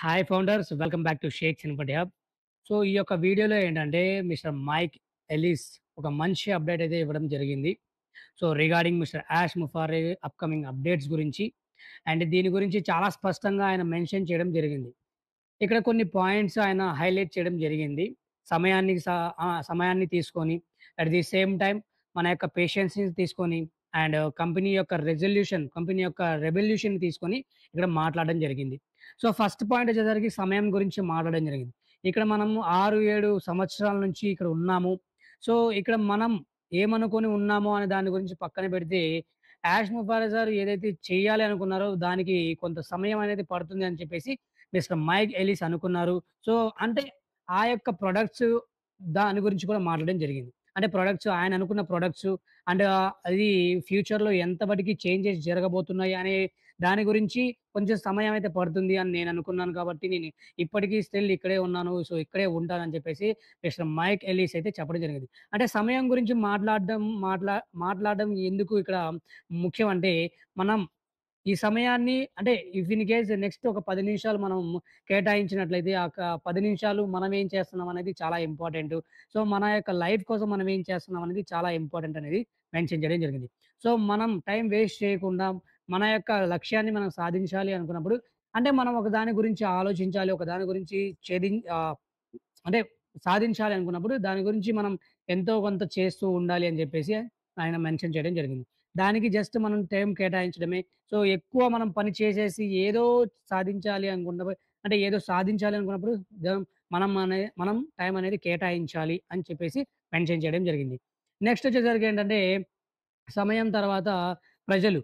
Hi founders, welcome back to Shakes Infotech Hub. So, ఈ యొక్క వీడియోలో ఏంటంటే మిస్టర్ మైక్ ఎలిస్ ఒక మంచి అప్డేట్ అయితే ఇవ్వడం జరిగింది. సో, రిగార్డింగ్ మిస్టర్ యాష్ ముఫారే అప్‌కమింగ్ అప్డేట్స్ గురించి అండ్ దీని గురించి చాలా స్పష్టంగా ఆయన మెన్షన్ చేయడం జరిగింది. ఇక్కడ కొన్ని పాయింట్స్ ఆయన హైలైట్ చేయడం జరిగింది. సమయాన్ని స సమయాన్ని తీసుకొని అట్ ది సేమ్ టైమ్ మన యొక్క పేషెన్స్‌ని తీసుకొని అండ్ కంపెనీ యొక్క రెవల్యూషన్‌ని తీసుకొని ఇక్కడ మాట్లాడడం జరిగింది. సో, ఫస్ట్ పాయింట్ వచ్చేసరికి సమయం గురించి మాట్లాడడం జరిగింది. ఇక్కడ మనము 6, 7 సంవత్సరాల నుంచి ఇక్కడ ఉన్నాము. సో, ఇక్కడ మనం ఏమనుకోని ఉన్నామో అనే దాని గురించి పక్కన పెడితే, యాష్ ముఫారా సార్ ఏదైతే చేయాలి అనుకున్నారో దానికి కొంత సమయం అనేది పడుతుంది అని చెప్పేసి మిస్టర్ మైక్ ఎలిస్ అనుకున్నారు. సో, అంటే ఆ యొక్క ప్రొడక్ట్స్ దాని గురించి కూడా మాట్లాడడం జరిగింది. అంటే ప్రొడక్ట్స్ ఆయన అనుకున్న ప్రొడక్ట్స్ అండ్ అది ఫ్యూచర్‌లో ఎంత మటికి చేంజెస్ జరగబోతున్నాయి అనే దాని గురించి కొంచెం సమయం అయితే పడుతుంది అని నేను అనుకున్నాను కాబట్టి నేను ఇప్పటికి స్టిల్ ఇక్కడే ఉన్నాను. సో, ఇక్కడే ఉంటానని చెప్పేసి మిస్టర్ మైక్ ఎలిస్ అయితే చెప్పడం జరిగింది. అంటే సమయం గురించి మాట్లాడడం ఎందుకు ఇక్కడ ముఖ్యం అంటే మనం ఈ సమయాన్ని అంటే ఇఫ్ ఇన్ కేస్ నెక్స్ట్ ఒక 10 నిమిషాలు మనం కేటాయించినట్లయితే, ఆ 10 నిమిషాలు మనం ఏం చేస్తున్నాం అనేది చాలా ఇంపార్టెంటు. సో, మన యొక్క లైఫ్ కోసం మనం ఏం చేస్తున్నాం అనేది చాలా ఇంపార్టెంట్ అనేది మెన్షన్ చేయడం జరిగింది. సో, మనం టైం వేస్ట్ చేయకుండా మన యొక్క లక్ష్యాన్ని మనం సాధించాలి అనుకున్నప్పుడు అంటే మనం ఒక దాని గురించి ఆలోచించాలి. ఒక దాని గురించి అంటే సాధించాలి అనుకున్నప్పుడు దాని గురించి మనం ఎంతో కొంత చేస్తూ ఉండాలి అని జెప్పేసి ఆయన మెన్షన్ చేయడం జరిగింది. దానికి జస్ట్ మనం టైం కేటాయించడమే. సో, ఎక్కువ మనం పని చేసేసి ఏదో సాధించాలి అంటే ఏదో సాధించాలి అనుకున్నప్పుడు ద మనం టైం అనేది కేటాయించాలి అని చెప్పేసి మెన్షన్ చేయడం జరిగింది. నెక్స్ట్ వచ్చేసరికి ఏంటంటే సమయం తర్వాత ప్రజలు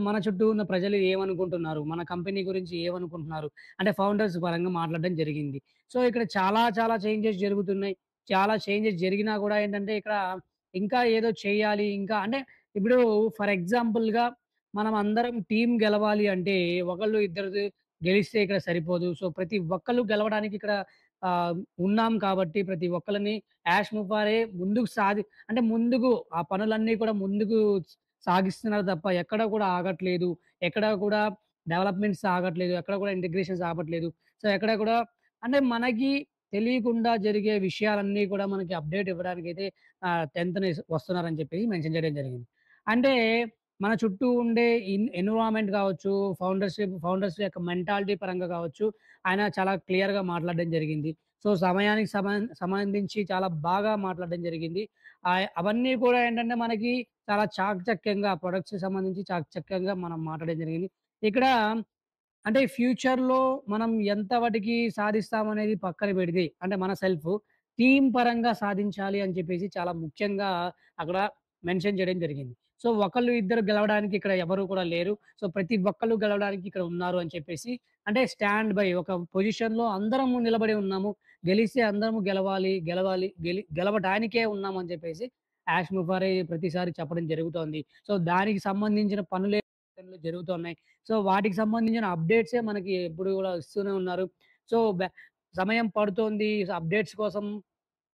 మన చుట్టూ ఉన్న ప్రజలు ఏమనుకుంటున్నారు? మన కంపెనీ గురించి ఏమనుకుంటున్నారు? అంటే ఫౌండర్స్ పరంగా మాట్లాడడం జరిగింది. సో, ఇక్కడ చాలా చాలా చేంజెస్ జరుగుతున్నాయి. చాలా చేంజెస్ జరిగినా గూడా ఏంటంటే ఇక్కడ ఇంకా ఏదో చేయాలి. ఇంకా అంటే ఇప్పుడు ఫర్ ఎగ్జాంపుల్‌గా మనం అందరం టీమ్ గెలవాలి అంటే ఒకళ్ళు ఇద్దరు గెలిస్తే ఇక్కడ సరిపోదు. సో, ప్రతి ఒక్కళ్ళు గెలవడానికి ఇక్కడ ఆహ్, ఉన్నాం కాబట్టి ప్రతి ఒక్కళ్ళని యాష్ ముఫారే ముందుకు ఆ పనులన్నీ కూడా ముందుకు సాగిస్తున్నారు తప్ప ఎక్కడ కూడా ఆగట్లేదు. ఎక్కడ కూడా డెవలప్‌మెంట్స్ ఆగట్లేదు. ఎక్కడ కూడా ఇంటిగ్రేషన్స్ ఆపట్లేదు. సో, ఎక్కడ కూడా అంటే మనకి తెలియకుండా జరిగే విషయాలన్నీ కూడా మనకి అప్‌డేట్ ఇవ్వడానికైతే 10థ్ వస్తున్నారని చెప్పి మెన్షన్ చేయడం జరిగింది. అంటే మన చుట్టూ ఉండే ఎన్విరాన్మెంట్ కావచ్చు, ఫౌండర్స్ యొక్క మెంటాలిటీ పరంగా కావచ్చు, ఆయన చాలా క్లియర్‌గా మాట్లాడడం జరిగింది. సో, సమయానికి సంబంధించి చాలా బాగా మాట్లాడడం జరిగింది. అవన్నీ కూడా ఏంటంటే మనకి చాలా చాకచక్యంగా ప్రొడక్ట్స్‌కి సంబంధించి చాకచక్యంగా మనం మాట్లాడడం జరిగింది. ఇక్కడ అంటే ఫ్యూచర్‌లో మనం ఎంత మటికి సాధిస్తామనేది పక్కన పెడితే, అంటే మన టీమ్ పరంగా సాధించాలి అని చెప్పేసి చాలా ముఖ్యంగా అక్కడ మెన్షన్ చేయడం జరిగింది. సో, ఒకళ్ళు ఇద్దరు గెలవడానికి ఇక్కడ ఎవరు కూడా లేరు. సో, ప్రతి ఒక్కళ్ళు గెలవడానికి ఇక్కడ ఉన్నారు అని చెప్పేసి అంటే స్టాండ్ బై ఒక పొజిషన్‌లో అందరము నిలబడి ఉన్నాము. గెలిస్తే అందరము గెలవడానికే ఉన్నామని చెప్పేసి యాష్ ముఫారే ప్రతిసారి చెప్పడం జరుగుతోంది. సో, దానికి సంబంధించిన పనులే జరుగుతున్నాయి. సో, వాటికి సంబంధించిన అప్‌డేట్సే మనకి ఎప్పుడు గూడా ఇస్తూనే ఉన్నారు. సో, సమయం పడుతోంది.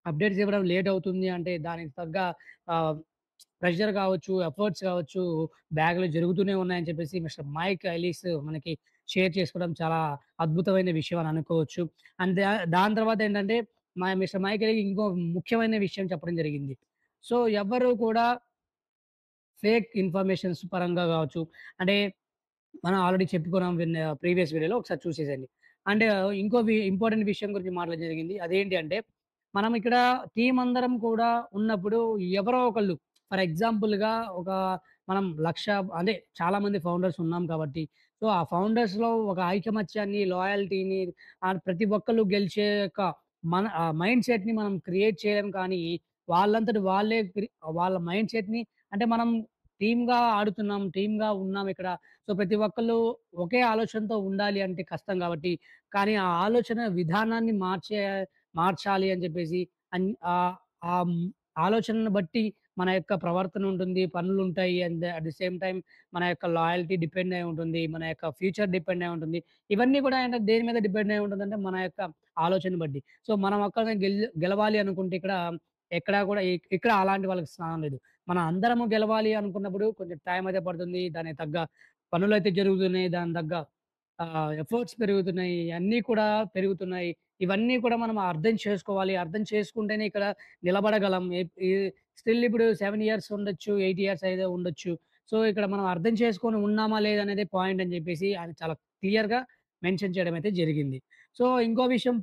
అప్‌డేట్స్ ఇవ్వడం లేట్ అవుతుంది అంటే దానికి తగ్గ ఆహ్, ప్రెషర్ కావచ్చు, ఎఫర్ట్స్ కావచ్చు, బ్యాక్‌లో జరుగుతూనే ఉన్నాయని చెప్పేసి మిస్టర్ మైక్ ఎలిస్ మనకి షేర్ చేసుకోవడం చాలా అద్భుతమైన విషయం అని అనుకోవచ్చు. అండ్ దాని తర్వాత ఏంటంటే మిస్టర్ మైక్ ఎలిస్ ఇంకో ముఖ్యమైన విషయం చెప్పడం జరిగింది. సో, ఎవ్వరు కూడా ఫేక్ ఇన్ఫర్మేషన్స్ పరంగా కావచ్చు, అంటే మనం ఆల్రెడీ చెప్పుకున్నాం ప్రీవియస్ వీడియోలో ఒకసారి చూసేసేయండి. అండ్ ఇంపార్టెంట్ విషయం గురించి మాట్లాడడం జరిగింది. అదేంటి అంటే, మనం ఇక్కడ టీమ్ అందరం కూడా ఉన్నప్పుడు ఎవరో ఒకళ్ళు ఫర్ ఎగ్జాంపుల్‌గా మనం అంటే చాలా మంది ఫౌండర్స్ ఉన్నాం కాబట్టి, సో, ఆ ఫౌండర్స్‌లో ఒక ఐకమత్యాన్ని, లాయల్టీని ప్రతి ఒక్కళ్ళు గెలిచే యొక్క మైండ్ సెట్‌ని మనం క్రియేట్ చేయలేం కానీ, వాళ్ళంతట వాళ్ళే వాళ్ళ మైండ్ సెట్‌ని అంటే మనం టీమ్‌గా ఆడుతున్నాం, టీమ్‌గా ఉన్నాం ఇక్కడ. సో, ప్రతి ఒక్కళ్ళు ఒకే ఆలోచనతో ఉండాలి అంటే కష్టం గాబట్టి, కానీ ఆ ఆలోచన విధానాన్ని మార్చాలి అని జెప్పేసి ఆహ్, ఆహ్, హ్మ్, ఆలోచనను బట్టి మన యొక్క ప్రవర్తన ఉంటుంది, పనులుంటాయి. And at the same time మన యొక్క లాయల్టీ డిపెండ్ అయి ఉంటుంది. మన యొక్క ఫ్యూచర్ డిపెండ్ అయి ఉంటుంది. ఇవన్నీ కూడా ఏంటంటే దేని మీద డిపెండ్ అయి ఉంటుందంటే మన యొక్క ఆలోచన బట్టి. సో, మనం ఒక్కళ్ళమే గెలవాలి అనుకుంటే ఎక్కడా కూడా ఇక్కడ అలాంటి వాళ్ళకి స్థానం లేదు. మనం అందరము గెలవాలి అనుకున్నప్పుడు కొంచెం టైం అయితే పడుతుంది. దానికి తగ్గ పనులైతే జరుగుతున్నాయి. దానికి తగ్గ ఎఫర్ట్స్ పెరుగుతున్నాయి. అన్నీ కూడా పెరుగుతున్నాయి. ఇవన్నీ కూడా మనం అర్థం చేసుకోవాలి. అర్థం చేసుకుంటేనే ఇక్కడ నిలబడగలం. ఈ స్టిల్ ఇప్పుడు 7 ఇయర్స్ ఉండొచ్చు, 8 ఇయర్స్ అయితే ఉండొచ్చు. సో, ఇక్కడ మనం అర్థం చేసుకొని ఉన్నామా లేదా అనేదే పాయింట్ అని చెప్పేసి ఆయన చాలా క్లియర్‌గా మెన్షన్ చేయడం అయితే జరిగింది. సో, ఇంకో విషయం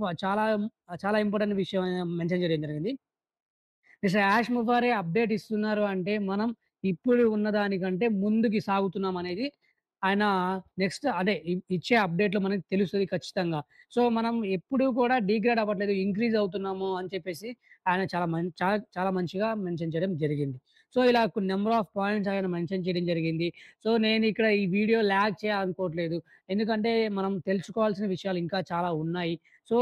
చాలా ఇంపార్టెంట్ విషయం మెన్షన్ చేయడం జరిగింది. మిస్టర్ యాష్ ముఫారే అప్‌డేట్ ఇస్తున్నారు అంటే, మనం ఇప్పుడు ఉన్నదానికంటే ముందుకి సాగుతున్నామనేది ఆయన నెక్స్ట్ అదే ఇచ్చే అప్‌డేట్‌లో మనకు తెలుస్తది ఖచ్చితంగా. సో, మనం ఎప్పుడూ కూడా డీగ్రేడ్ అవ్వట్లేదు, ఇంక్రీజ్ అవుతున్నాము అని చెప్పేసి ఆయన చాలా మంచిగా మెన్షన్ చేయడం జరిగింది. సో, ఇలా కొన్ని నంబర్ ఆఫ్ పాయింట్స్ ఆయన మెన్షన్ చేయడం జరిగింది. సో, నేనిక్కడ ఈ వీడియో లాగ్ చేయాలనుకోవట్లేదు. ఎందుకంటే, మనం తెలుసుకోవాల్సిన విషయాలు ఇంకా చాలా ఉన్నాయి. సో,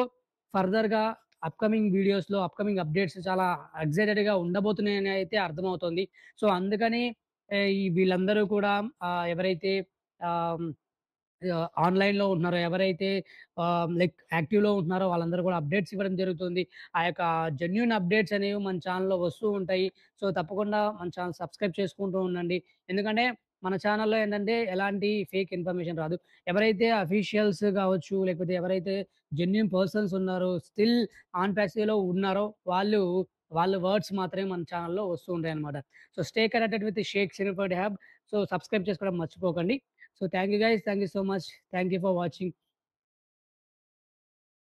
ఫర్దర్‌గా అప్‌కమింగ్ వీడియోస్‌లో, అప్‌కమింగ్ అప్‌డేట్స్ చాలా ఎక్సైటెడ్‌గా ఉండబోతున్నాయని అయితే అర్థమవుతోంది. సో, అందుకని ఈ వీళ్ళందరూ కూడా ఎవరైతే ఆహ్, ఆన్‌లైన్‌లో ఉంటున్నారో, ఎవరైతే లైక్ యాక్టివ్‌లో ఉంటున్నారో వాళ్ళందరూ కూడా అప్‌డేట్స్ ఇవ్వడం జరుగుతుంది. ఆ యొక్క జెన్యూన్ అప్‌డేట్స్ అనేవి మన ఛానెల్‌లో వస్తూ ఉంటాయి. సో, తప్పకుండా మన ఛానెల్ సబ్స్క్రైబ్ చేసుకుంటూ ఉండండి. ఎందుకంటే మన ఛానెల్‌లో ఏంటంటే ఎలాంటి ఫేక్ ఇన్ఫర్మేషన్ రాదు. ఎవరైతే అఫీషియల్స్ కావచ్చు, లేకపోతే ఎవరైతే జెన్యూన్ పర్సన్స్ ఉన్నారో, స్టిల్ ఆన్ పాసివ్‌లో ఉన్నారో వాళ్ళ వర్డ్స్ మాత్రమే మన ఛానెల్‌లో వస్తూ ఉంటాయన్నమాట. So, stay connected with Shaik సినిఫర్డ్ హబ్. సో, సబ్స్క్రైబ్ చేసుకోవడం మర్చిపోకండి. So thank you guys. Thank you so much. Thank you for watching.